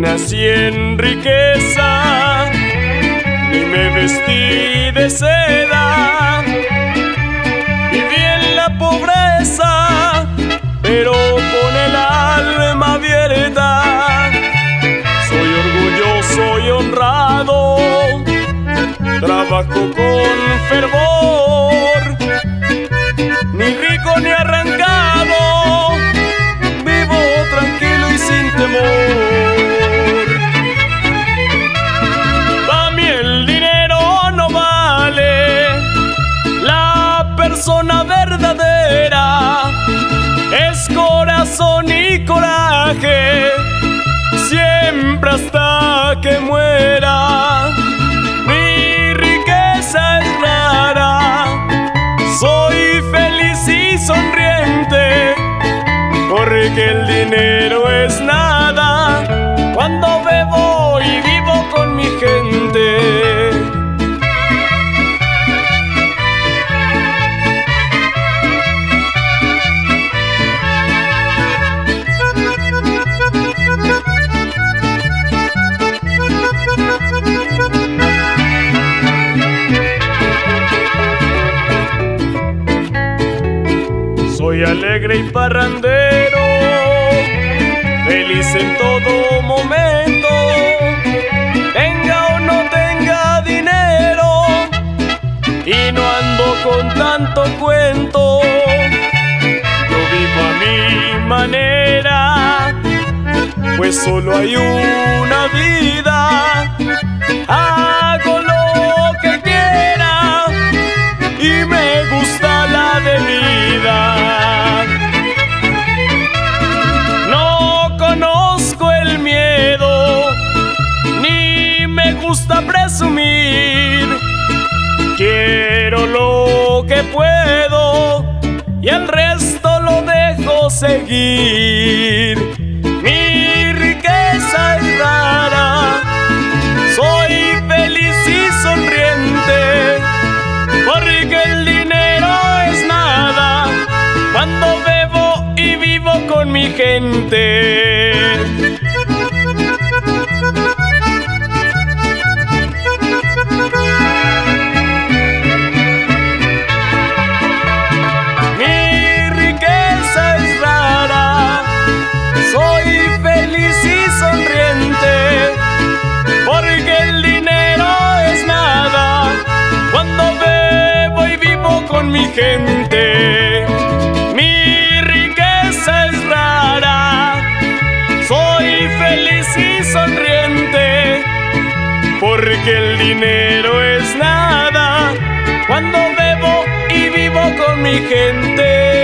nací en riqueza, ni me vestí de seda. Viví en la pobreza, pero con el alma abierta. Soy orgulloso y honrado, trabajo con fervor. Ni rico ni arrancado, vivo tranquilo y sin temor. Pa' mí el dinero no vale, la persona verdadera es corazón y coraje, siempre hasta que muera. Mi riqueza es rara, soy feliz y sonriente, porque el dinero es nada cuando bebo y vivo con mi gente. Soy alegre y parrandero, feliz en todo momento, tenga o no tenga dinero, y no ando con tanto cuento. Yo vivo a mi manera, pues solo hay una vida. Hago lo que quiera y me gusta la bebida. No conozco el miedo, ni me gusta presumir. Quiero lo que puedo y el resto lo dejo seguir. Mi riqueza es rara, soy feliz y sonriente, porque el dinero es nada cuando bebo y vivo con mi gente. Mi riqueza es rara, soy feliz y sonriente, porque el dinero es nada cuando bebo y vivo con mi gente. Mi riqueza es rara, soy feliz y sonriente, porque el dinero es nada cuando bebo y vivo con mi gente.